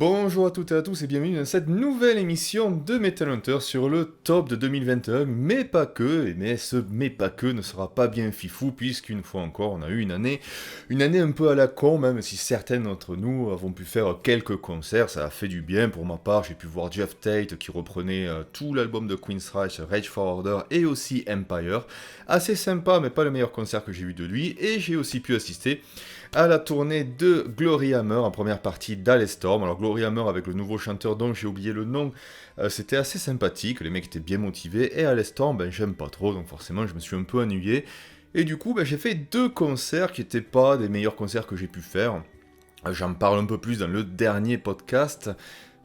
Bonjour à toutes et à tous et bienvenue dans cette nouvelle émission de Metal Hunter sur le top de 2021, mais pas que, mais ce mais pas que ne sera pas bien fifou puisqu'une fois encore on a eu une année un peu à la con, même si certains d'entre nous avons pu faire quelques concerts, ça a fait du bien pour ma part, j'ai pu voir Jeff Tate qui reprenait tout l'album de Queen's Rage for Order et aussi Empire, assez sympa mais pas le meilleur concert que j'ai vu de lui, et j'ai aussi pu assister à la tournée de Glory Hammer en première partie d'Alestorm. Alors Glory Hammer avec le nouveau chanteur dont j'ai oublié le nom, c'était assez sympathique, les mecs étaient bien motivés, et Alestorm, ben j'aime pas trop, donc forcément je me suis un peu ennuyé. Et du coup, ben, j'ai fait deux concerts qui n'étaient pas des meilleurs concerts que j'ai pu faire. J'en parle un peu plus dans le dernier podcast,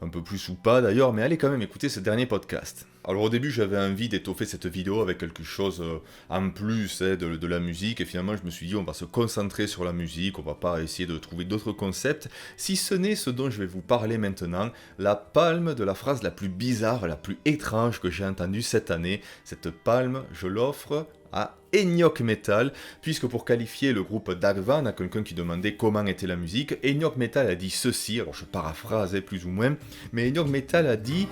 un peu plus ou pas d'ailleurs, mais allez quand même écouter ce dernier podcast. Alors au début j'avais envie d'étoffer cette vidéo avec quelque chose en plus de la musique, et finalement je me suis dit on va se concentrer sur la musique, on va pas essayer de trouver d'autres concepts, si ce n'est ce dont je vais vous parler maintenant, la palme de la phrase la plus bizarre, la plus étrange que j'ai entendue cette année. Cette palme, je l'offre à Enoch Metal, puisque pour qualifier le groupe Dagvan à quelqu'un qui demandait comment était la musique, Enoch Metal a dit ceci, alors je paraphrase plus ou moins, mais Enoch Metal a dit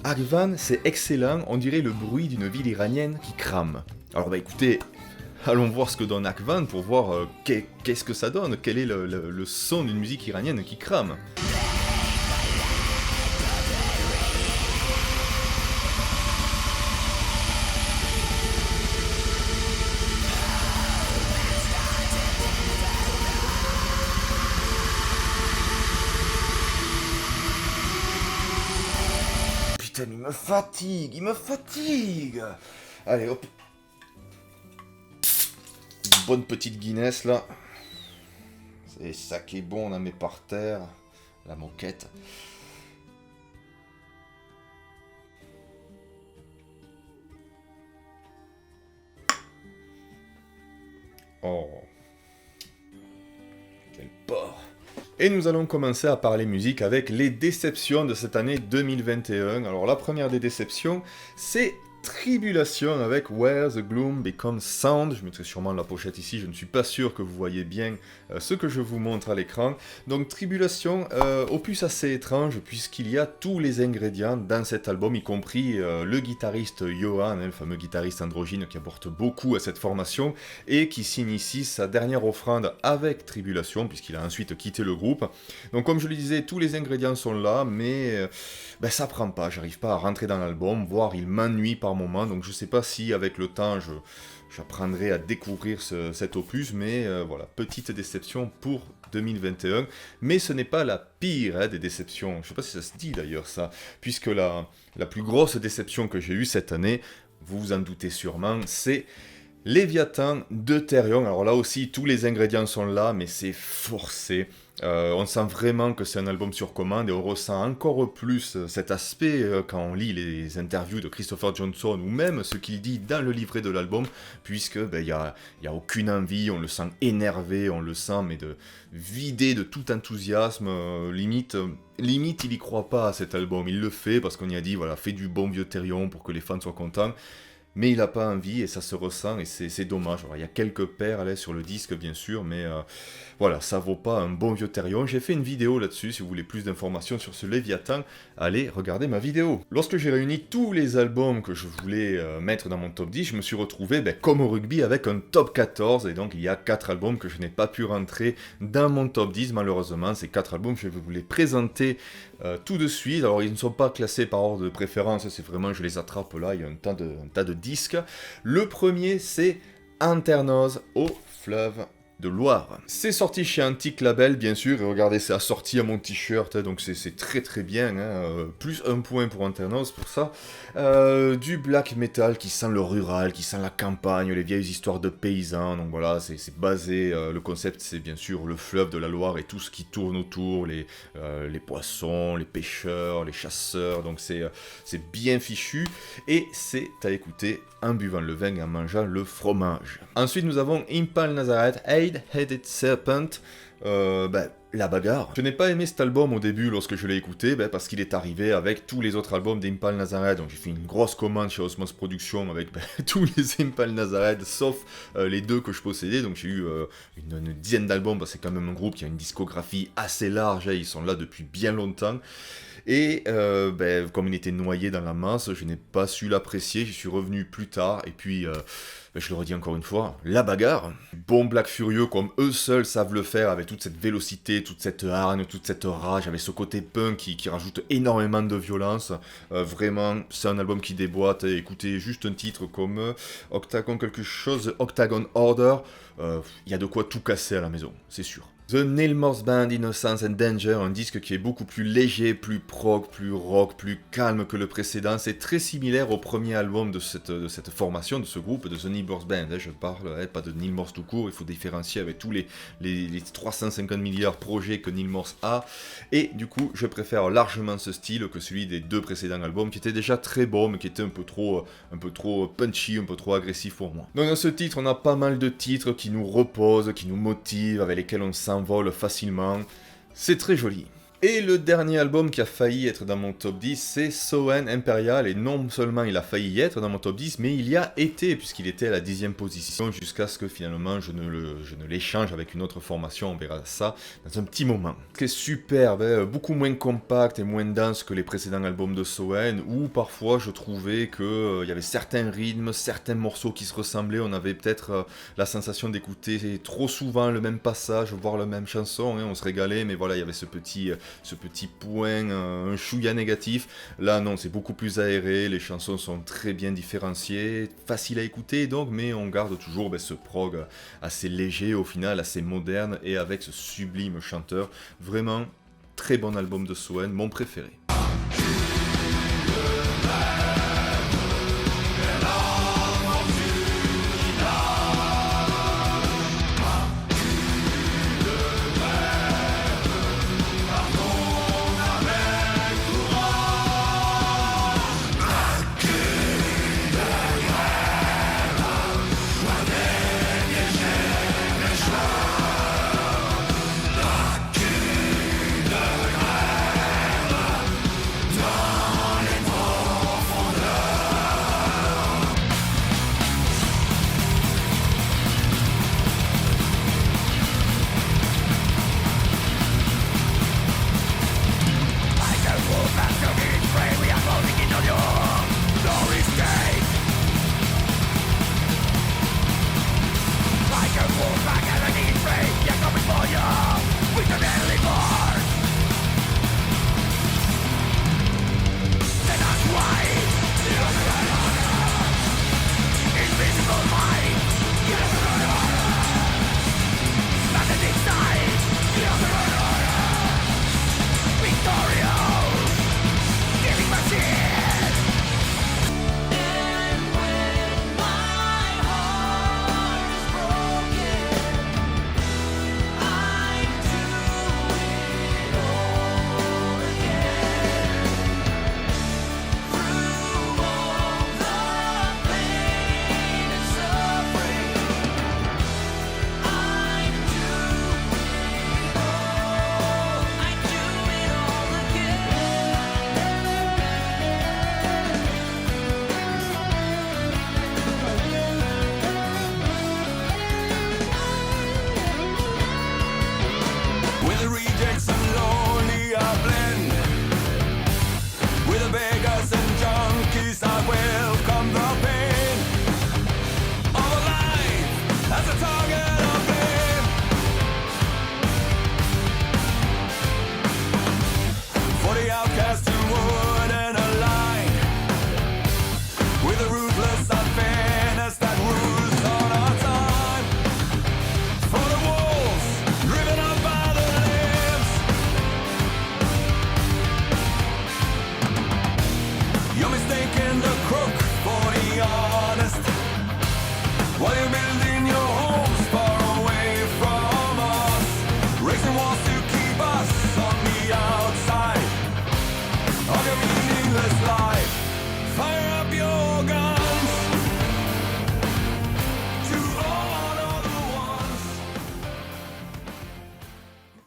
Dagvan c'est excellent, on dirait le bruit d'une ville iranienne qui crame. Alors bah écoutez, allons voir ce que donne Dagvan pour voir qu'est-ce que ça donne, quel est le son d'une musique iranienne qui crame. Putain, il me fatigue. Allez, hop. Une bonne petite Guinness, là. C'est ça qui est bon, on la met par terre. La moquette. Oh. Quel porc. Et nous allons commencer à parler musique avec les déceptions de cette année 2021. Alors la première des déceptions, c'est Tribulation avec Where the Gloom Becomes Sound. Je mettrai sûrement la pochette ici, je ne suis pas sûr que vous voyez bien ce que je vous montre à l'écran. Donc Tribulation, opus assez étrange puisqu'il y a tous les ingrédients dans cet album, y compris le guitariste Johan, le fameux guitariste androgyne qui apporte beaucoup à cette formation et qui signe ici sa dernière offrande avec Tribulation puisqu'il a ensuite quitté le groupe. Donc comme je le disais, tous les ingrédients sont là, mais ça prend pas, j'arrive pas à rentrer dans l'album, voire il m'ennuie par moment, donc je sais pas si avec le temps j'apprendrai à découvrir cet opus, mais voilà, petite déception pour 2021, mais ce n'est pas la pire des déceptions, je sais pas si ça se dit d'ailleurs ça, puisque la plus grosse déception que j'ai eue cette année, vous vous en doutez sûrement, c'est Léviathan de Therion. Alors là aussi, tous les ingrédients sont là, mais c'est forcé. On sent vraiment que c'est un album sur commande et on ressent encore plus cet aspect quand on lit les interviews de Christopher Johnson ou même ce qu'il dit dans le livret de l'album, puisque y a aucune envie, on le sent énervé, on le sent mais vidé de tout enthousiasme, limite il y croit pas à cet album, il le fait parce qu'on y a dit voilà, fais du bon vieux Therion pour que les fans soient contents. Mais il n'a pas envie et ça se ressent et c'est dommage. Alors, il y a quelques perles sur le disque bien sûr, mais voilà, ça vaut pas un bon vieux Therion. J'ai fait une vidéo là-dessus, si vous voulez plus d'informations sur ce Léviathan, allez regarder ma vidéo. Lorsque j'ai réuni tous les albums que je voulais mettre dans mon top 10, je me suis retrouvé comme au rugby avec un top 14, et donc il y a 4 albums que je n'ai pas pu rentrer dans mon top 10 malheureusement. Ces 4 albums, je vais vous les présenter tout de suite. Alors ils ne sont pas classés par ordre de préférence, c'est vraiment, je les attrape là, il y a un tas de disques. Le premier c'est Anternose au fleuve de Loire. C'est sorti chez Antique Label bien sûr, et regardez, c'est assorti à mon t-shirt, donc c'est très très bien, plus un point pour Anternose pour ça. Du black metal qui sent le rural, qui sent la campagne, les vieilles histoires de paysans, donc voilà, c'est basé, le concept c'est bien sûr le fleuve de la Loire et tout ce qui tourne autour, les poissons, les pêcheurs, les chasseurs, donc c'est bien fichu, et c'est à écouter en buvant le vin et en mangeant le fromage. Ensuite nous avons Impal Nazareth, Eight-Headed Serpent. la bagarre. Je n'ai pas aimé cet album au début lorsque je l'ai écouté, parce qu'il est arrivé avec tous les autres albums d'Impale Nazareth, donc j'ai fait une grosse commande chez Osmos Productions avec tous les Impale Nazareth, sauf les 2 que je possédais, donc j'ai eu une dizaine d'albums, c'est quand même un groupe qui a une discographie assez large, ils sont là depuis bien longtemps. Et comme il était noyé dans la masse, je n'ai pas su l'apprécier, j'y suis revenu plus tard, et puis, je le redis encore une fois, la bagarre. Bon Black Furieux, comme eux seuls savent le faire, avec toute cette vélocité, toute cette hargne, toute cette rage, avec ce côté punk qui rajoute énormément de violence. Vraiment, c'est un album qui déboîte, écoutez juste un titre comme Octagon quelque chose, Octagon Order, il y a de quoi tout casser à la maison, c'est sûr. The Neil Morse Band, Innocence and Danger, un disque qui est beaucoup plus léger, plus prog, plus rock, plus calme que le précédent. C'est très similaire au premier album de cette formation, de ce groupe, de The Neil Morse Band. Je parle pas de Neil Morse tout court, il faut différencier avec tous les 350 milliards de projets que Neil Morse a. Et du coup, je préfère largement ce style que celui des 2 précédents albums, qui étaient déjà très bons, mais qui étaient un peu trop punchy, un peu trop agressif pour moi. Donc dans ce titre, on a pas mal de titres qui nous reposent, qui nous motivent, avec lesquels on s'envole facilement. C'est très joli. Et le dernier album qui a failli être dans mon top 10, c'est Soen Imperial, et non seulement il a failli y être dans mon top 10, mais il y a été, puisqu'il était à la 10e position, jusqu'à ce que finalement je ne l'échange avec une autre formation, on verra ça dans un petit moment. C'est super, beaucoup moins compact et moins dense que les précédents albums de Soen, où parfois je trouvais qu'il y avait certains rythmes, certains morceaux qui se ressemblaient, on avait peut-être la sensation d'écouter trop souvent le même passage, voire la même chanson, on se régalait, mais voilà, il y avait ce petit point, un chouïa négatif. Là non, c'est beaucoup plus aéré, les chansons sont très bien différenciées, facile à écouter donc, mais on garde toujours ce prog assez léger au final, assez moderne, et avec ce sublime chanteur. Vraiment, très bon album de Soen, mon préféré.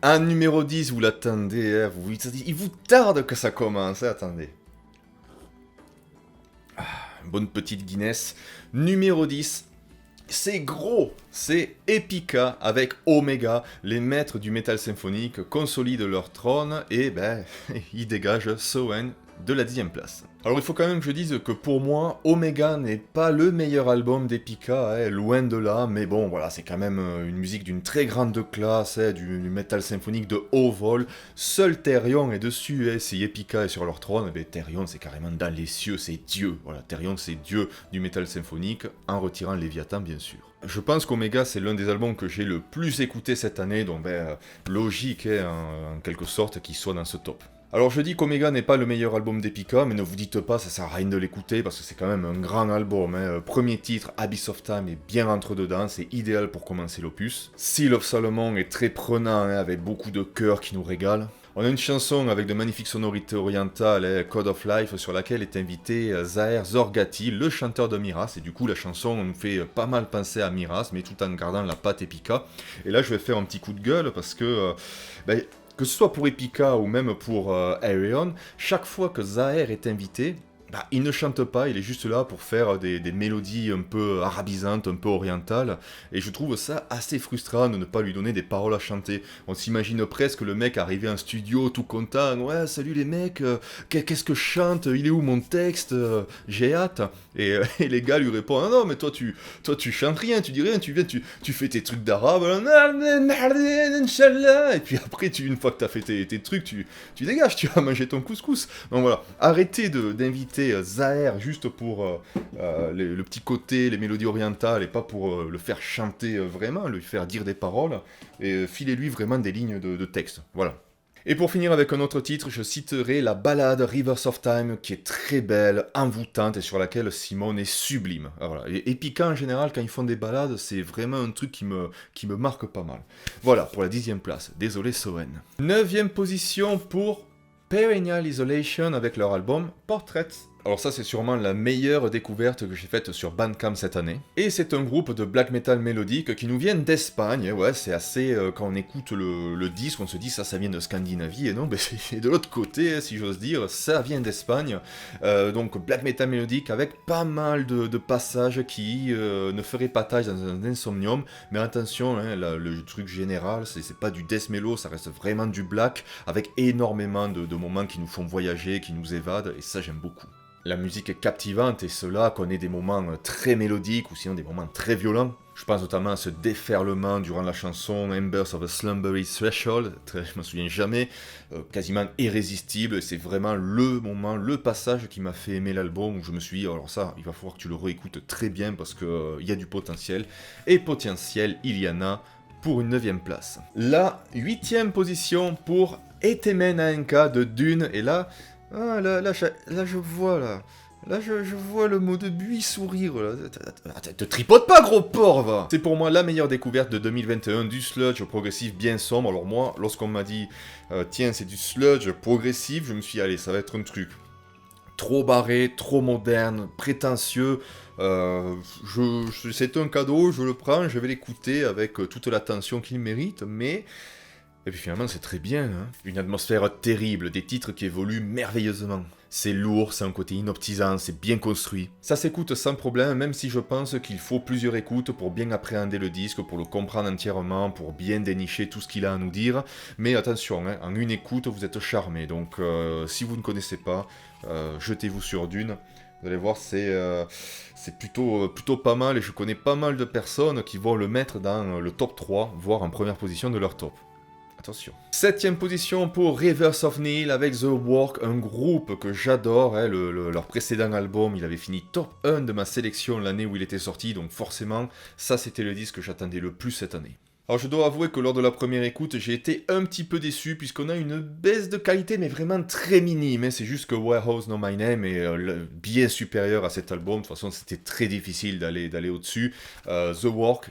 Un numéro 10, vous l'attendez, hein, il vous tarde que ça commence, hein, attendez. Une bonne petite Guinness. Numéro 10, c'est gros, c'est Epica avec Omega, les maîtres du métal symphonique consolident leur trône et ben, ils dégagent Soen de la 10e place. Alors il faut quand même que je dise que pour moi, Omega n'est pas le meilleur album d'Epica, hein, loin de là, mais bon voilà, c'est quand même une musique d'une très grande classe, hein, du métal symphonique de haut vol. Seul Therion est dessus, hein, si Epica est sur leur trône, eh bien, Therion c'est carrément dans les cieux, c'est Dieu. Voilà, Therion c'est Dieu du métal symphonique, en retirant Léviathan bien sûr. Je pense qu'Omega c'est l'un des albums que j'ai le plus écouté cette année, donc ben, logique hein, en quelque sorte qu'il soit dans ce top. Alors je dis qu'Omega n'est pas le meilleur album d'Epica, mais ne vous dites pas, ça sert à rien de l'écouter, parce que c'est quand même un grand album. Hein. Premier titre, Abyss of Time, est bien rentre dedans, c'est idéal pour commencer l'opus. Seal of Solomon est très prenant, hein, avec beaucoup de cœur qui nous régale. On a une chanson avec de magnifiques sonorités orientales, hein, Code of Life, sur laquelle est invité Zahir Zorgati, le chanteur de Miraz, et du coup la chanson nous fait pas mal penser à Miraz, mais tout en gardant la patte Epica. Et là je vais faire un petit coup de gueule, parce que... que ce soit pour Epica ou même pour Ayreon, chaque fois que Zahir est invité, bah, il ne chante pas, il est juste là pour faire des mélodies un peu arabisantes, un peu orientales, et je trouve ça assez frustrant de ne pas lui donner des paroles à chanter. On s'imagine presque le mec arriver en studio tout content, ouais salut les mecs, qu'est-ce que je chante, il est où mon texte, j'ai hâte. Et les gars lui répondent, ah non mais toi tu chantes rien, tu dis rien, tu viens, tu fais tes trucs d'arabe, et puis après une fois que t'as fait tes trucs, tu dégages, tu vas manger ton couscous. Donc voilà, arrêtez d'inviter Zahir juste pour le petit côté, les mélodies orientales, et pas pour le faire chanter vraiment, lui faire dire des paroles, et filez-lui vraiment des lignes de texte. Voilà. Et pour finir avec un autre titre, je citerai la ballade Rivers of Time, qui est très belle, envoûtante, et sur laquelle Simone est sublime. Ah, voilà. Et Epica, en général, quand ils font des ballades, c'est vraiment un truc qui me marque pas mal. Voilà, pour la 10e place. Désolé, Soen. 9e position pour Perennial Isolation avec leur album Portraits. Alors ça c'est sûrement la meilleure découverte que j'ai faite sur Bandcamp cette année. Et c'est un groupe de black metal mélodique qui nous vient d'Espagne, ouais c'est assez... quand on écoute le disque, on se dit ça vient de Scandinavie, et non, ben, c'est de l'autre côté, si j'ose dire, ça vient d'Espagne. Donc black metal mélodique avec pas mal de passages qui ne feraient pas tâche dans un insomnium, mais attention, hein, le truc général, c'est pas du death mellow, ça reste vraiment du black, avec énormément de moments qui nous font voyager, qui nous évadent, et ça j'aime beaucoup. La musique est captivante, et cela connaît des moments très mélodiques ou sinon des moments très violents. Je pense notamment à ce déferlement durant la chanson Embers of a Slumbery Threshold, je m'en souviens jamais, quasiment irrésistible. C'est vraiment le moment, le passage qui m'a fait aimer l'album, où je me suis dit, alors ça, il va falloir que tu le réécoutes très bien parce qu'il y a du potentiel. Et potentiel, il y en a pour une 9e place. La 8e position pour Etemen Anka de Dune, et là... Ah, là, je vois, là. Là, je vois le mot de buis sourire, là. Te tripote pas, gros porc, va. C'est pour moi la meilleure découverte de 2021, du sludge progressif bien sombre. Alors moi, lorsqu'on m'a dit, tiens, c'est du sludge progressif, je me suis dit, allez, ça va être un truc trop barré, trop moderne, prétentieux. C'est un cadeau, je le prends, je vais l'écouter avec toute l'attention qu'il mérite, mais... Et puis finalement c'est très bien, hein. Une atmosphère terrible, des titres qui évoluent merveilleusement. C'est lourd, c'est un côté inoptisant, c'est bien construit. Ça s'écoute sans problème, même si je pense qu'il faut plusieurs écoutes pour bien appréhender le disque, pour le comprendre entièrement, pour bien dénicher tout ce qu'il a à nous dire. Mais attention, hein, en une écoute vous êtes charmé, donc si vous ne connaissez pas, jetez-vous sur Dune. Vous allez voir, c'est plutôt pas mal, et je connais pas mal de personnes qui vont le mettre dans le top 3, voire en première position de leur top. Attention. 7e position pour Rivers of Nihil avec The Work, un groupe que j'adore. Hein, leur précédent album, il avait fini top 1 de ma sélection l'année où il était sorti, donc forcément, ça c'était le disque que j'attendais le plus cette année. Alors je dois avouer que lors de la première écoute, j'ai été un petit peu déçu puisqu'on a une baisse de qualité mais vraiment très minime. Hein. C'est juste que Warehouse Know My Name est bien supérieur à cet album. De toute façon, c'était très difficile d'aller au-dessus. The Work,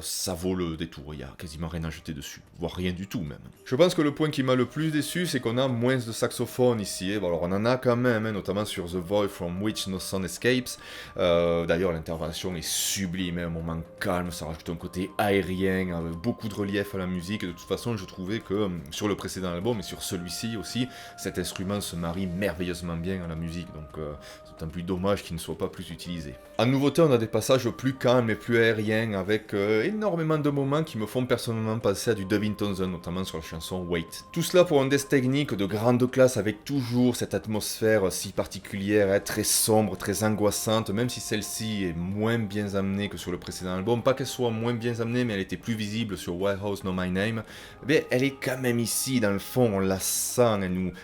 ça vaut le détour. Il n'y a quasiment rien à jeter dessus, voire rien du tout même. Je pense que le point qui m'a le plus déçu, c'est qu'on a moins de saxophone ici. Hein. Bon, alors on en a quand même, hein, notamment sur The Void From Which No Sun Escapes. D'ailleurs, l'intervention est sublime, hein, un moment calme, ça rajoute un côté aérien beaucoup de relief à la musique, et de toute façon je trouvais que sur le précédent album et sur celui-ci aussi, cet instrument se marie merveilleusement bien à la musique, donc c'est un plus dommage qu'il ne soit pas plus utilisé. En nouveauté, on a des passages plus calmes et plus aériens, avec énormément de moments qui me font personnellement penser à du Devin Townsend, notamment sur la chanson Wait. Tout cela pour un death technique de grande classe, avec toujours cette atmosphère si particulière, très sombre, très angoissante, même si celle-ci est moins bien amenée que sur le précédent album. Pas qu'elle soit moins bien amenée, mais elle était plus visible sur Warehouse Know My Name. Mais elle est quand même ici, dans le fond, on la sent,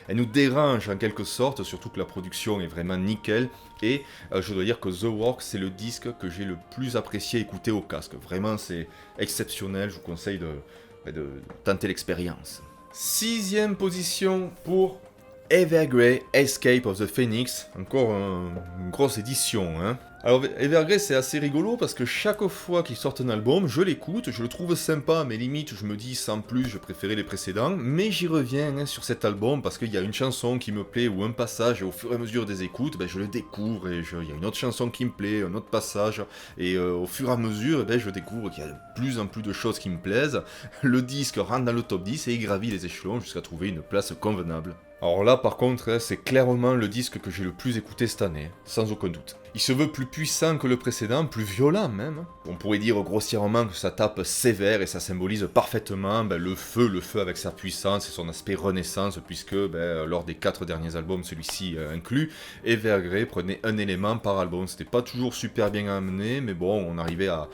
elle nous dérange en quelque sorte, surtout que la production est vraiment nickel. Et je dois dire que The Work, c'est le disque que j'ai le plus apprécié écouter au casque. Vraiment, c'est exceptionnel, je vous conseille de tenter l'expérience. 6e position pour Evergrey, Escape of the Phoenix, encore une grosse édition, hein. Alors Evergrey, c'est assez rigolo parce que chaque fois qu'ils sortent un album, je l'écoute, je le trouve sympa, mais limite je me dis sans plus, je préférais les précédents, mais j'y reviens sur cet album parce qu'il y a une chanson qui me plaît ou un passage, et au fur et à mesure des écoutes, je le découvre, et il y a une autre chanson qui me plaît, un autre passage, et au fur et à mesure, je découvre qu'il y a de plus en plus de choses qui me plaisent, le disque rentre dans le top 10 et il gravit les échelons jusqu'à trouver une place convenable. Alors là, par contre, c'est clairement le disque que j'ai le plus écouté cette année, sans aucun doute. Il se veut plus puissant que le précédent, plus violent même. On pourrait dire grossièrement que ça tape sévère et ça symbolise parfaitement le feu avec sa puissance et son aspect renaissance, puisque lors des 4 derniers albums, celui-ci inclus, Evergrey prenait un élément par album. C'était pas toujours super bien amené, mais bon, on arrivait à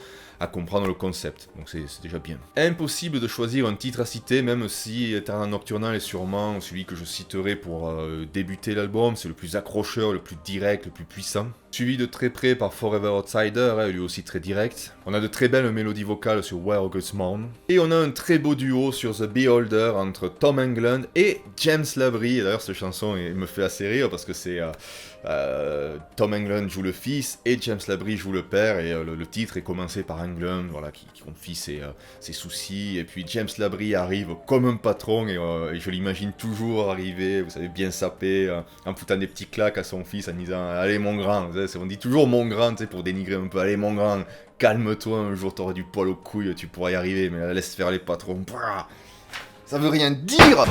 comprendre le concept, donc c'est déjà bien. Impossible de choisir un titre à citer, même si Eternal Nocturnal est sûrement celui que je citerai pour débuter l'album, c'est le plus accrocheur, le plus direct, le plus puissant. Suivi de très près par Forever Outsider, lui aussi très direct. On a de très belles mélodies vocales sur Where August Mourn. Et on a un très beau duo sur The Beholder entre Tom Englund et James Labrie. Et d'ailleurs cette chanson me fait assez rire parce que c'est Tom Englund joue le fils et James Labrie joue le père, et le titre est commencé par Englund, voilà, qui confie ses soucis, et puis James Labrie arrive comme un patron, et je l'imagine toujours arriver, vous savez, bien sapé, en foutant des petits claques à son fils en disant « Allez mon grand », on dit toujours « mon grand » pour dénigrer un peu, « Allez mon grand, calme-toi, un jour t'auras du poil aux couilles, tu pourras y arriver, mais laisse faire les patrons. » Ça veut rien dire.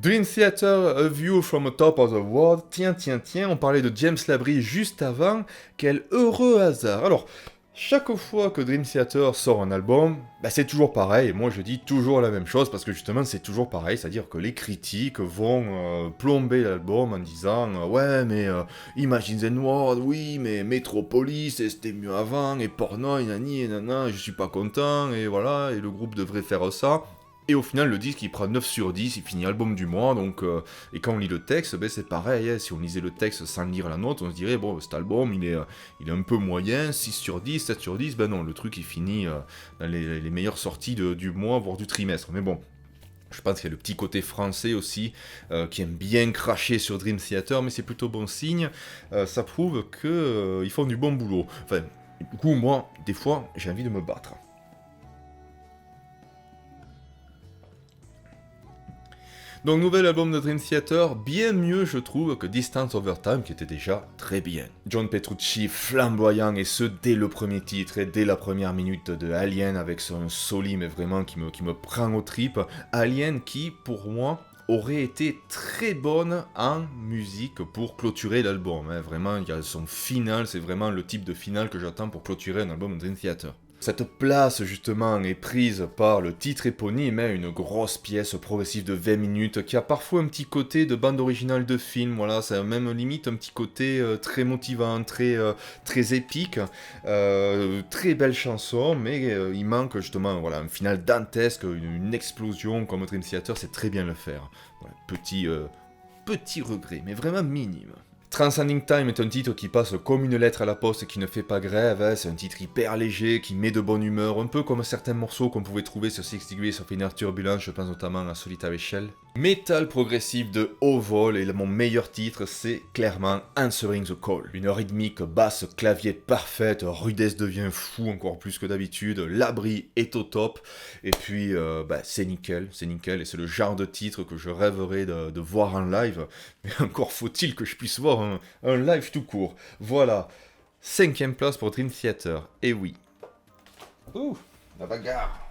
Dream Theater, A View from the Top of the World. Tiens, on parlait de James Labrie juste avant. Quel heureux hasard. Alors, chaque fois que Dream Theater sort un album, bah c'est toujours pareil. Moi, je dis toujours la même chose parce que justement, c'est toujours pareil. C'est-à-dire que les critiques vont plomber l'album en disant ouais, mais Imagine the World, oui, mais Metropolis, c'était mieux avant, et Porno, nani, et nana, je suis pas content, et voilà, et le groupe devrait faire ça. Et au final, le disque, il prend 9 sur 10, il finit album du mois, donc... et quand on lit le texte, ben c'est pareil, hein, si on lisait le texte sans lire la note, on se dirait, bon, cet album, il est un peu moyen, 6 sur 10, 7 sur 10, ben non, le truc, il finit dans les meilleures sorties du mois, voire du trimestre. Mais bon, je pense qu'il y a le petit côté français aussi, qui aime bien cracher sur Dream Theater, mais c'est plutôt bon signe, ça prouve qu'ils font du bon boulot. Enfin, du coup, moi, des fois, j'ai envie de me battre. Donc nouvel album de Dream Theater, bien mieux je trouve que Distance Over Time qui était déjà très bien. John Petrucci flamboyant et ce dès le premier titre et dès la première minute de Alien avec son soli mais vraiment qui me prend aux tripes. Alien qui pour moi aurait été très bonne en musique pour clôturer l'album. Hein. Vraiment, il y a son final, c'est vraiment le type de final que j'attends pour clôturer un album de Dream Theater. Cette place, justement, est prise par le titre éponyme, une grosse pièce progressive de 20 minutes, qui a parfois un petit côté de bande originale de film, voilà, ça a même limite un petit côté très motivant, très épique, très belle chanson, mais il manque justement, voilà, un final dantesque, une explosion, comme Dream Theater sait très bien le faire. Voilà, petit regret, mais vraiment minime. Transcending Time est un titre qui passe comme une lettre à la poste et qui ne fait pas grève, hein. C'est un titre hyper léger, qui met de bonne humeur, un peu comme certains morceaux qu'on pouvait trouver sur 6 Degrees of Inner Turbulence, je pense notamment à Solitary Shell. Metal progressif de haut vol, et mon meilleur titre, c'est clairement Answering the Call. Une rythmique basse clavier parfaite, Rudess devient fou encore plus que d'habitude, Labrie est au top, et puis c'est nickel, et c'est le genre de titre que je rêverais de voir en live, mais encore faut-il que je puisse voir un live tout court. Voilà, 5ème place pour Dream Theater, et oui. Ouh, la bagarre.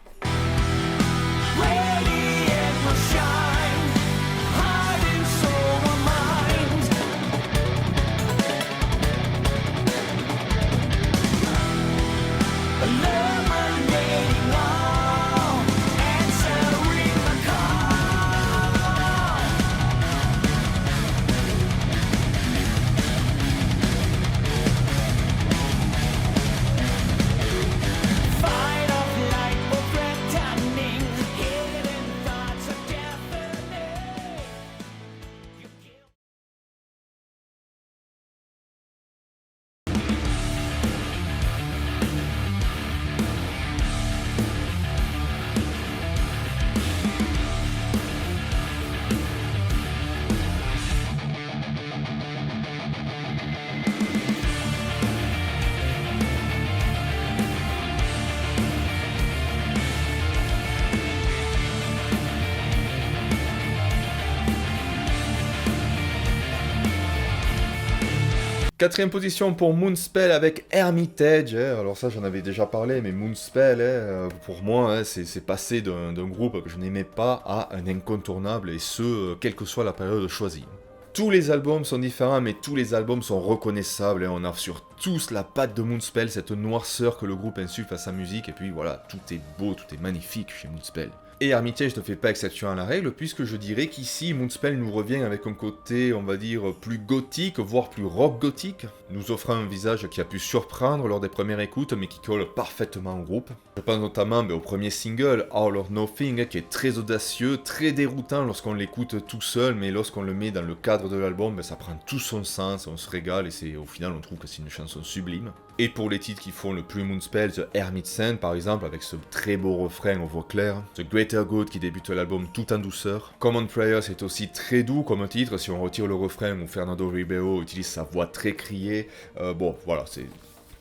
Quatrième position pour Moonspell avec Hermitage. Alors ça j'en avais déjà parlé, mais Moonspell, pour moi, c'est passé d'un groupe que je n'aimais pas à un incontournable, et ce, quelle que soit la période choisie. Tous les albums sont différents, mais tous les albums sont reconnaissables. On a sur tous la patte de Moonspell, cette noirceur que le groupe insuffle à sa musique, et puis voilà, tout est beau, tout est magnifique chez Moonspell. Et Hermitage ne fait pas exception à la règle, puisque je dirais qu'ici, Moonspell nous revient avec un côté, on va dire, plus gothique, voire plus rock gothique, nous offrant un visage qui a pu surprendre lors des premières écoutes, mais qui colle parfaitement au groupe. Je pense notamment au premier single, All or Nothing, qui est très audacieux, très déroutant lorsqu'on l'écoute tout seul, mais lorsqu'on le met dans le cadre de l'album, ça prend tout son sens, on se régale, et au final on trouve que c'est une chanson sublime. Et pour les titres qui font le plus Moonspell, The Hermit Saint par exemple, avec ce très beau refrain aux voix claires, The Greater Good qui débute l'album tout en douceur. Common Prayers est aussi très doux comme titre, si on retire le refrain où Fernando Ribeiro utilise sa voix très criée. Bon, voilà, c'est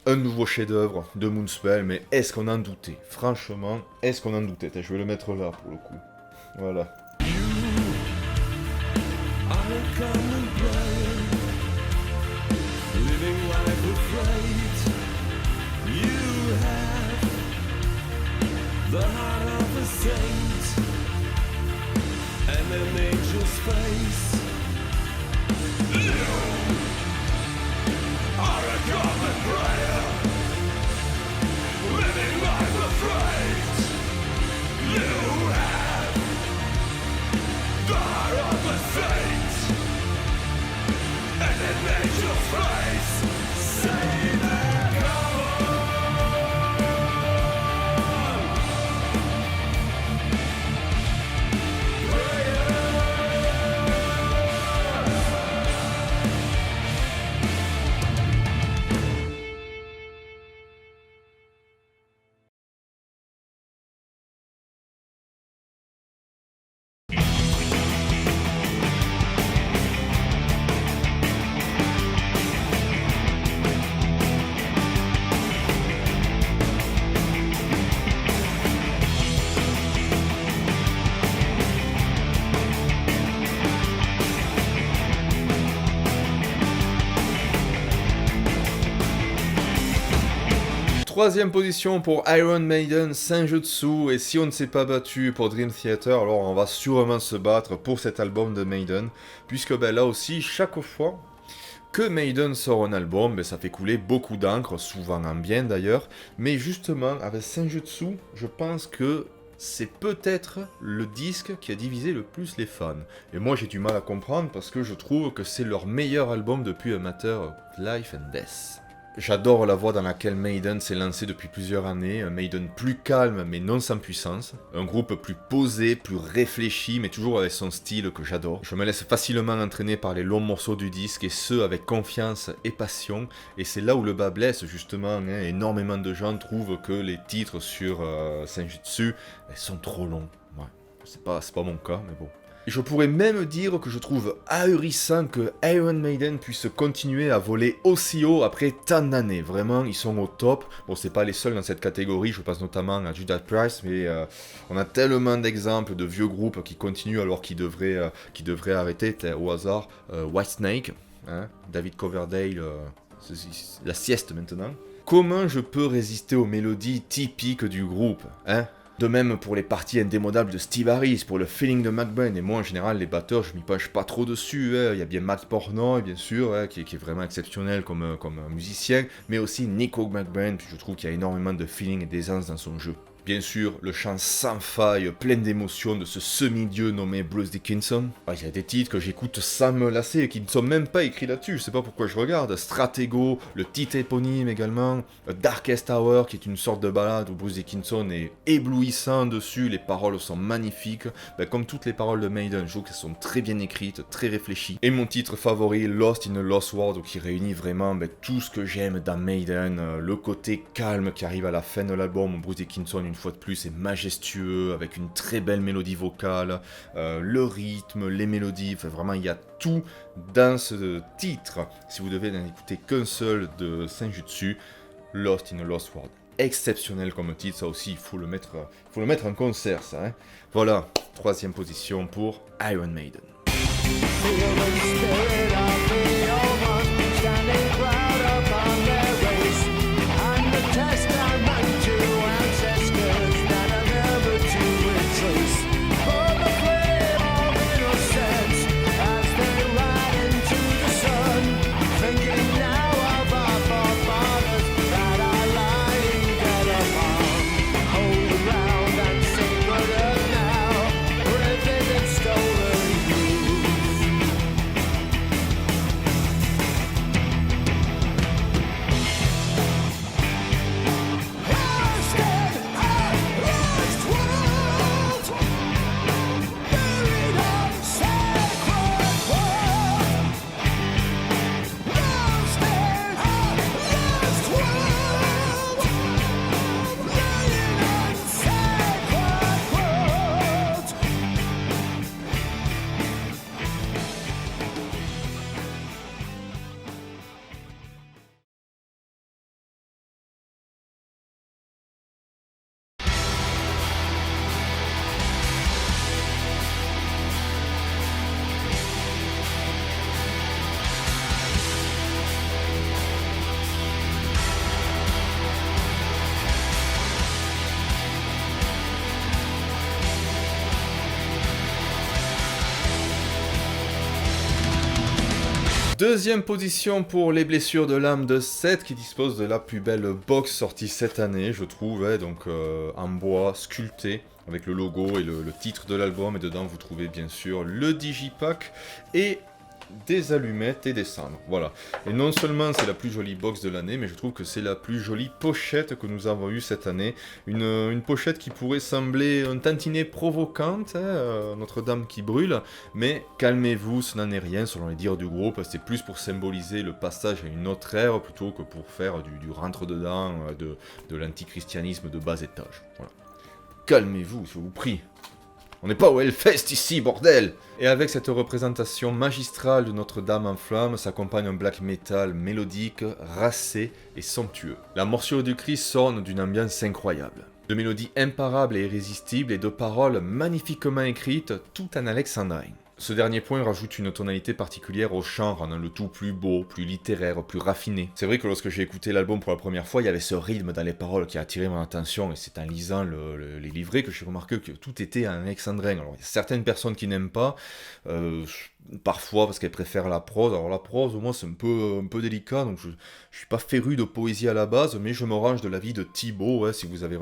un nouveau chef-d'œuvre de Moonspell, mais est-ce qu'on en doutait? Franchement, est-ce qu'on en doutait? Je vais le mettre là pour le coup. Voilà. The heart of a saint, and an angel's Troisième position pour Iron Maiden, Senjutsu, et si on ne s'est pas battu pour Dream Theater, alors on va sûrement se battre pour cet album de Maiden, puisque là aussi, chaque fois que Maiden sort un album, ça fait couler beaucoup d'encre, souvent en bien d'ailleurs, mais justement, avec Senjutsu, je pense que c'est peut-être le disque qui a divisé le plus les fans. Et moi j'ai du mal à comprendre parce que je trouve que c'est leur meilleur album depuis A Matter of Life and Death. J'adore la voie dans laquelle Maiden s'est lancé depuis plusieurs années, un Maiden plus calme mais non sans puissance, un groupe plus posé, plus réfléchi mais toujours avec son style que j'adore. Je me laisse facilement entraîner par les longs morceaux du disque et ce avec confiance et passion, et c'est là où le bas blesse justement, énormément de gens trouvent que les titres sur Senjutsu sont trop longs. Ouais. C'est pas mon cas mais bon. Je pourrais même dire que je trouve ahurissant que Iron Maiden puisse continuer à voler aussi haut après tant d'années. Vraiment, ils sont au top. Bon, c'est pas les seuls dans cette catégorie, je pense notamment à Judas Priest, mais on a tellement d'exemples de vieux groupes qui continuent alors qu'ils devraient arrêter. Au hasard, Whitesnake, David Coverdale, la sieste maintenant. Comment je peux résister aux mélodies typiques du groupe, De même pour les parties indémodables de Steve Harris, pour le feeling de McBain, et moi en général les batteurs je m'y penche pas trop dessus, il y a bien Matt Portnoy bien sûr, qui est vraiment exceptionnel comme musicien, mais aussi Nico McBain, puis je trouve qu'il y a énormément de feeling et d'aisance dans son jeu. Bien sûr, le chant sans faille, plein d'émotions de ce semi-dieu nommé Bruce Dickinson. Il y a des titres que j'écoute sans me lasser et qui ne sont même pas écrits là-dessus, je sais pas pourquoi je regarde. Stratego, le titre éponyme également, Darkest Hour qui est une sorte de ballade où Bruce Dickinson est éblouissant dessus, les paroles sont magnifiques. Comme toutes les paroles de Maiden, je trouve qu'elles sont très bien écrites, très réfléchies. Et mon titre favori, Lost in a Lost World, qui réunit vraiment tout ce que j'aime dans Maiden, le côté calme qui arrive à la fin de l'album, où Bruce Dickinson une fois de plus est majestueux, avec une très belle mélodie vocale, le rythme, les mélodies, enfin vraiment il y a tout dans ce titre. Si vous devez n'en écouter qu'un seul de Senjutsu, Lost in a Lost World. Exceptionnel comme titre, ça aussi il faut le mettre en concert ça. Voilà, troisième position pour Iron Maiden. Deuxième position pour Les Blessures de l'âme de Seth, qui dispose de la plus belle box sortie cette année, je trouve, donc en bois, sculpté, avec le logo et le titre de l'album, et dedans vous trouvez bien sûr le digipack et des allumettes et des cendres, voilà. Et non seulement c'est la plus jolie box de l'année, mais je trouve que c'est la plus jolie pochette que nous avons eue cette année. Une pochette qui pourrait sembler un tantinet provocante, Notre-Dame qui brûle, mais calmez-vous, ce n'en est rien selon les dires du groupe, c'est plus pour symboliser le passage à une autre ère plutôt que pour faire du rentre-dedans, de l'antichristianisme de bas étage. Voilà. Calmez-vous, je vous prie. On n'est pas au Hellfest ici, bordel! Et avec cette représentation magistrale de Notre-Dame en flammes, s'accompagne un black metal mélodique, racé et somptueux. La morsure du Christ sonne d'une ambiance incroyable. De mélodies imparables et irrésistibles et de paroles magnifiquement écrites, tout en alexandrin. Ce dernier point rajoute une tonalité particulière au chant, rendant le tout plus beau, plus littéraire, plus raffiné. C'est vrai que lorsque j'ai écouté l'album pour la première fois, il y avait ce rythme dans les paroles qui a attiré mon attention, et c'est en lisant les livrets que j'ai remarqué que tout était en alexandrin. Alors il y a certaines personnes qui n'aiment pas, parfois parce qu'elles préfèrent la prose. Alors la prose, moi c'est un peu délicat, donc je suis pas féru de poésie à la base, mais je me range de l'avis de Thibaut, si vous avez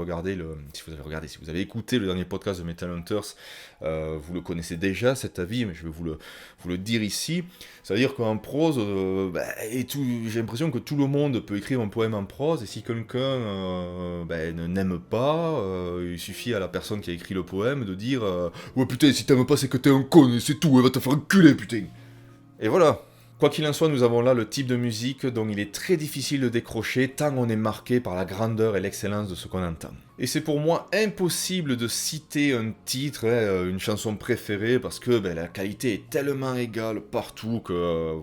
écouté le dernier podcast de Metal Hunters, vous le connaissez déjà cet avis, mais je vais vous le dire ici. C'est-à-dire qu'en prose, j'ai l'impression que tout le monde peut écrire un poème en prose, et si quelqu'un n'aime pas, il suffit à la personne qui a écrit le poème de dire ouais putain, si t'aimes pas c'est que t'es un con, et c'est tout, va te faire enculer putain. Et voilà. Quoi qu'il en soit, nous avons là le type de musique dont il est très difficile de décrocher tant on est marqué par la grandeur et l'excellence de ce qu'on entend. Et c'est pour moi impossible de citer un titre, une chanson préférée, parce que la qualité est tellement égale partout que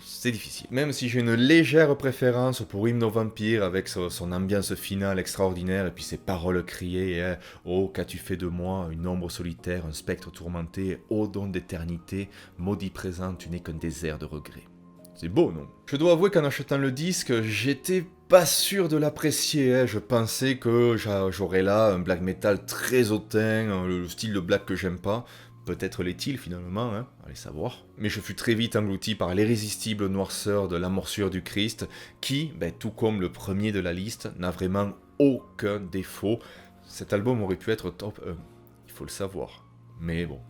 c'est difficile. Même si j'ai une légère préférence pour Hymne aux Vampires avec son ambiance finale extraordinaire et puis ses paroles criées, oh qu'as-tu fait de moi, une ombre solitaire, un spectre tourmenté, ô don d'éternité, maudit présent, tu n'es qu'un désert de regrets. C'est beau, non? Je dois avouer qu'en achetant le disque, j'étais pas sûr de l'apprécier, je pensais que j'aurais là un black metal très hautain, le style de black que j'aime pas. Peut-être l'est-il finalement, allez savoir. Mais je fus très vite englouti par l'irrésistible noirceur de La Morsure du Christ, qui, tout comme le premier de la liste, n'a vraiment aucun défaut. Cet album aurait pu être top 1, il faut le savoir. Mais bon.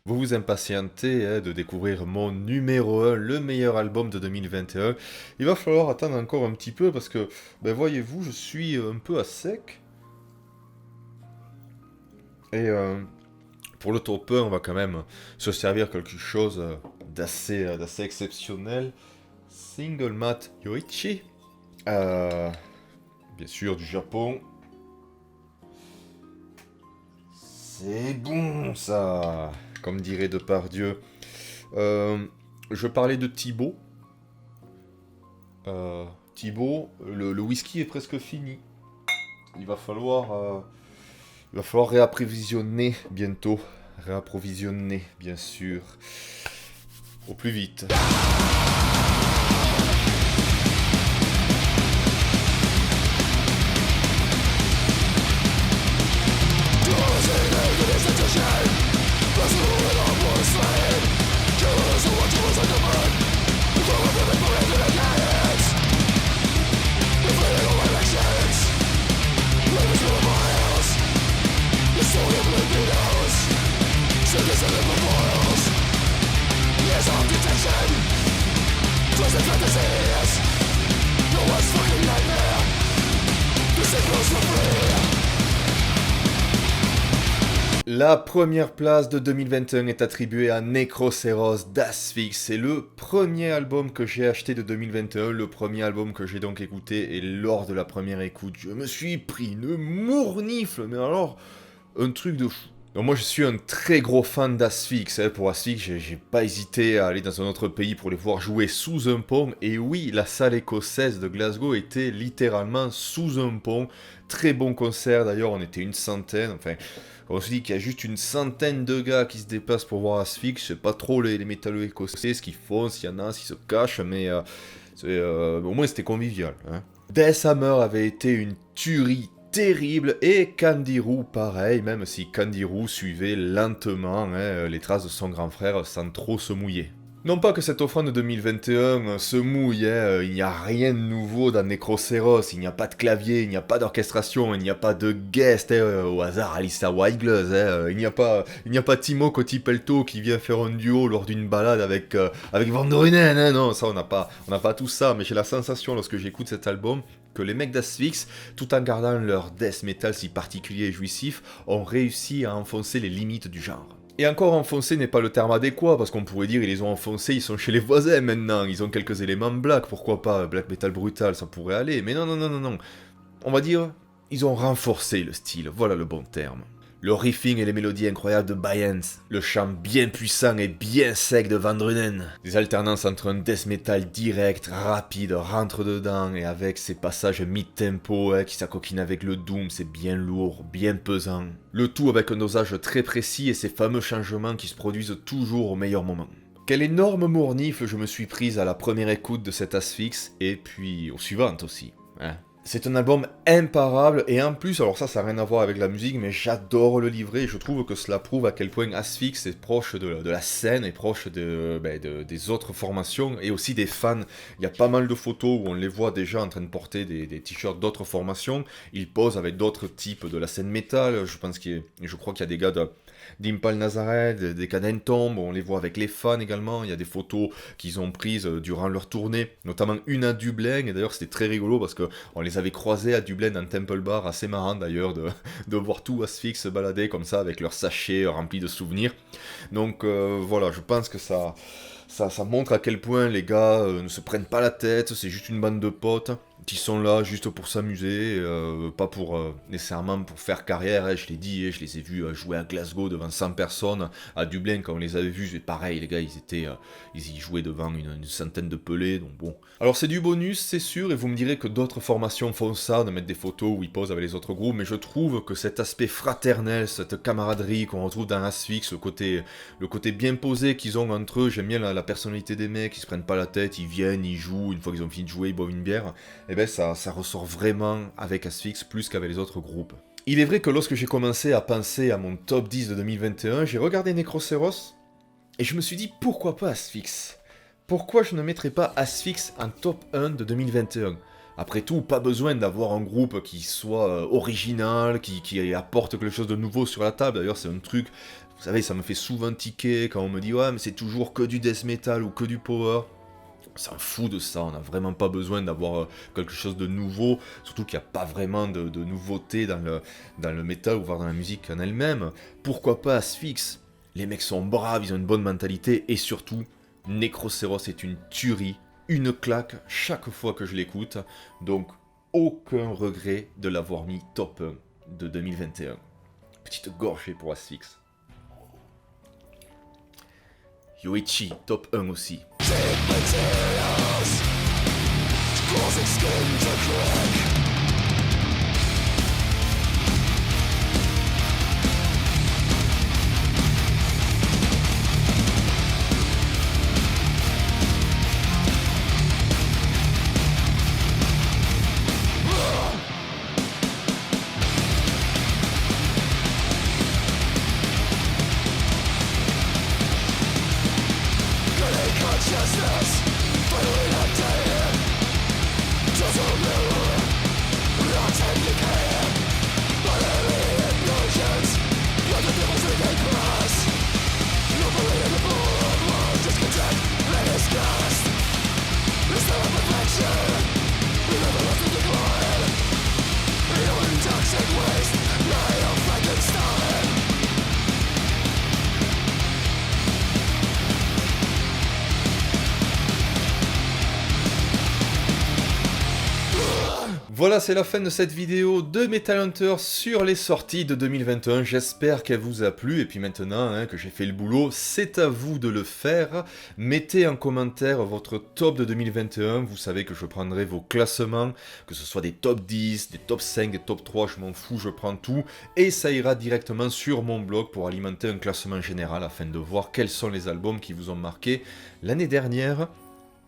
Vous vous impatientez de découvrir mon numéro 1, le meilleur album de 2021. Il va falloir attendre encore un petit peu parce que, voyez-vous, je suis un peu à sec. Et pour le top 1, on va quand même se servir quelque chose d'assez exceptionnel. Single Mat Yoichi. Bien sûr, du Japon. C'est bon, ça, comme dirait Depardieu. Je parlais de Thibaut. Thibaut, le whisky est presque fini. Il va falloir réapprovisionner bientôt. Réapprovisionner, bien sûr. Au plus vite. La première place de 2021 est attribuée à Necroceros d'Asphyx. C'est le premier album que j'ai acheté de 2021, le premier album que j'ai donc écouté, et lors de la première écoute, je me suis pris une mournifle, mais alors, un truc de fou. Donc moi je suis un très gros fan d'Asphyx, pour Asphyx j'ai pas hésité à aller dans un autre pays pour les voir jouer sous un pont, et oui, la salle écossaise de Glasgow était littéralement sous un pont, très bon concert d'ailleurs, on était une centaine, enfin, on se dit qu'il y a juste une centaine de gars qui se déplacent pour voir Asphyx, je sais pas trop les métalleux écossais, ce qu'ils font, s'il y en a, s'ils se cachent, mais au moins c'était convivial. Hein. Deathhammer avait été une tuerie terrible, et Candiru pareil, même si Candiru suivait lentement les traces de son grand frère sans trop se mouiller. Non pas que cette offrande 2021 se mouille, il n'y a rien de nouveau dans Necroceros, il n'y a pas de clavier, il n'y a pas d'orchestration, il n'y a pas de guest au hasard Alistair Whiteglass, il n'y a pas Timo Cotipelto qui vient faire un duo lors d'une balade avec Van Drunen, non, ça on n'a pas tout ça, mais j'ai la sensation lorsque j'écoute cet album que les mecs d'Asphyx, tout en gardant leur death metal si particulier et jouissif, ont réussi à enfoncer les limites du genre. Et encore enfoncer n'est pas le terme adéquat, parce qu'on pourrait dire ils les ont enfoncés, ils sont chez les voisins maintenant, ils ont quelques éléments black, pourquoi pas, black metal brutal, ça pourrait aller, mais non. On va dire, ils ont renforcé le style, voilà le bon terme. Le riffing et les mélodies incroyables de Bayens, le chant bien puissant et bien sec de Van Drunen, des alternances entre un death metal direct, rapide, rentre dedans, et avec ses passages mid-tempo qui s'acoquinent avec le doom, c'est bien lourd, bien pesant. Le tout avec un dosage très précis et ces fameux changements qui se produisent toujours au meilleur moment. Quelle énorme mournifle je me suis prise à la première écoute de cet Asphyx, et puis aux suivantes aussi. Hein. C'est un album imparable, et en plus, alors ça n'a rien à voir avec la musique, mais j'adore le livret, et je trouve que cela prouve à quel point Asphyx est proche de la scène, et proche des autres formations, et aussi des fans. Il y a pas mal de photos où on les voit déjà en train de porter des t-shirts d'autres formations, ils posent avec d'autres types de la scène métal, je crois qu'il y a des gars d'Impal Nazareth, des Canentomb, on les voit avec les fans également, il y a des photos qu'ils ont prises durant leur tournée, notamment une à Dublin, et d'ailleurs c'était très rigolo parce qu'on les avait croisés à Dublin dans Temple Bar, assez marrant d'ailleurs de voir tout Asphyx se balader comme ça avec leurs sachets remplis de souvenirs. Donc voilà, je pense que ça montre à quel point les gars ne se prennent pas la tête, c'est juste une bande de potes qui sont là juste pour s'amuser, pas pour nécessairement pour faire carrière, je l'ai dit, je les ai vus jouer à Glasgow devant 100 personnes, à Dublin quand on les avait vus, c'est pareil, les gars ils y jouaient devant une centaine de pelés, donc bon. Alors c'est du bonus, c'est sûr, et vous me direz que d'autres formations font ça, de mettre des photos où ils posent avec les autres groupes, mais je trouve que cet aspect fraternel, cette camaraderie qu'on retrouve dans Asphyx, le côté bien posé qu'ils ont entre eux, j'aime bien la personnalité des mecs, ils se prennent pas la tête, ils viennent, ils jouent, une fois qu'ils ont fini de jouer, ils boivent une bière, et ben ça ressort vraiment avec Asphyx plus qu'avec les autres groupes. Il est vrai que lorsque j'ai commencé à penser à mon top 10 de 2021, j'ai regardé Necroceros, et je me suis dit pourquoi pas Asphyx ? Pourquoi je ne mettrais pas Asphyx en top 1 de 2021 ? Après tout, pas besoin d'avoir un groupe qui soit original, qui apporte quelque chose de nouveau sur la table. D'ailleurs, c'est un truc, vous savez, ça me fait souvent tiquer quand on me dit « Ouais, mais c'est toujours que du death metal ou que du power ». On s'en fout de ça, on n'a vraiment pas besoin d'avoir quelque chose de nouveau, surtout qu'il n'y a pas vraiment de nouveauté dans le métal ou voire dans la musique en elle-même. Pourquoi pas Asphyx ? Les mecs sont braves, ils ont une bonne mentalité, et surtout, Necroceros est une tuerie, une claque chaque fois que je l'écoute, donc aucun regret de l'avoir mis top 1 de 2021. Petite gorgée pour Asphyx. Yoichi, top 1 aussi. Consciousness, finally not dying. Just a mirror. Voilà, c'est la fin de cette vidéo de Metal Hunter sur les sorties de 2021. J'espère qu'elle vous a plu. Et puis maintenant que j'ai fait le boulot, c'est à vous de le faire. Mettez en commentaire votre top de 2021. Vous savez que je prendrai vos classements, que ce soit des top 10, des top 5, des top 3, je m'en fous, je prends tout. Et ça ira directement sur mon blog pour alimenter un classement général afin de voir quels sont les albums qui vous ont marqué l'année dernière.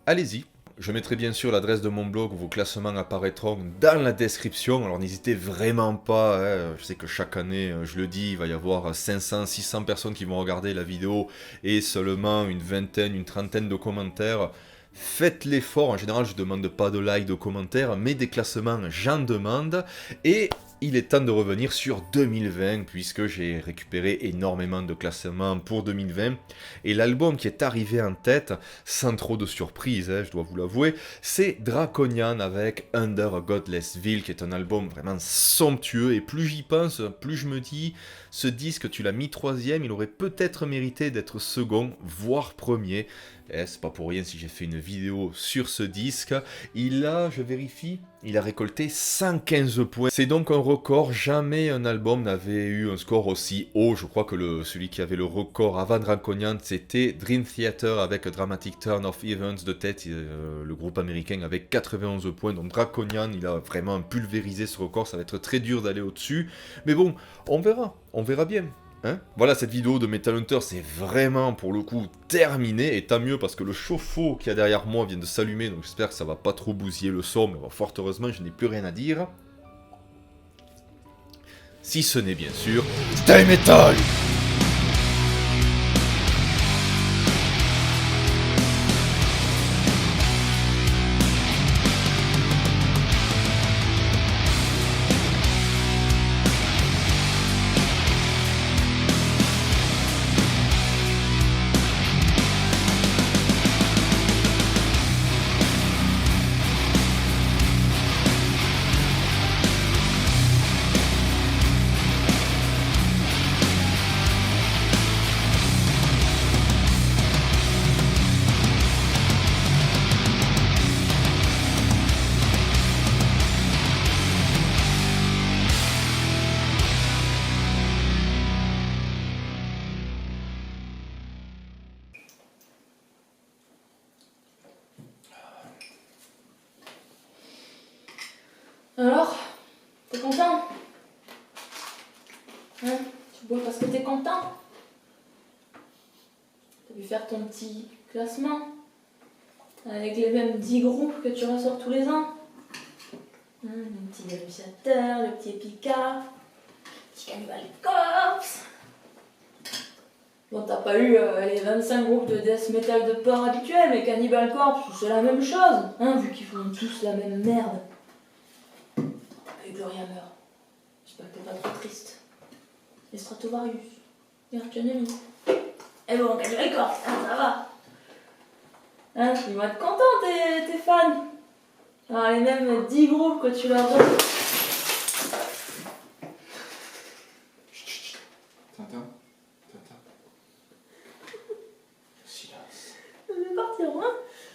Allez-y. Je mettrai bien sûr l'adresse de mon blog où vos classements apparaîtront dans la description, alors n'hésitez vraiment pas, je sais que chaque année, je le dis, il va y avoir 500, 600 personnes qui vont regarder la vidéo et seulement une vingtaine, une trentaine de commentaires. Faites l'effort, en général je ne demande pas de like, de commentaires, mais des classements j'en demande, et il est temps de revenir sur 2020, puisque j'ai récupéré énormément de classements pour 2020, et l'album qui est arrivé en tête, sans trop de surprise, je dois vous l'avouer, c'est Draconian avec Under a Godless Veil, qui est un album vraiment somptueux, et plus j'y pense, plus je me dis, ce disque tu l'as mis 3e, il aurait peut-être mérité d'être second, voire premier. C'est pas pour rien si j'ai fait une vidéo sur ce disque. Il a, je vérifie, il a récolté 115 points. C'est donc un record, jamais un album n'avait eu un score aussi haut. Je crois que celui qui avait le record avant Draconian, c'était Dream Theater avec Dramatic Turn of Events de tête, le groupe américain avec 91 points. Donc Draconian, il a vraiment pulvérisé ce record, ça va être très dur d'aller au-dessus. Mais bon, on verra bien. Voilà, cette vidéo de Metal Hunter, c'est vraiment pour le coup terminé, et tant mieux parce que le chauffe-eau qu'il y a derrière moi vient de s'allumer, donc j'espère que ça va pas trop bousiller le son, mais bon, fort heureusement je n'ai plus rien à dire. Si ce n'est bien sûr... Stay Metal! Alors, t'es content? Tu bois parce que t'es content? T'as pu faire ton petit classement avec les mêmes 10 groupes que tu ressors tous les ans? Le petit Déluciateur, le petit Epika, le petit Cannibal Corpse. Bon, t'as pas eu les 25 groupes de death metal de peur habituels, mais Cannibal Corpse, c'est la même chose, vu qu'ils font tous la même merde. Et Gloria meurt. J'espère que t'es pas trop triste. Et Stratovarius. Et Arcanemi. Et bon, Cannibal Corpse, ça va. Ils vont être contents, tes fans. Alors, les mêmes 10 groupes que tu leur donnes. Tintin.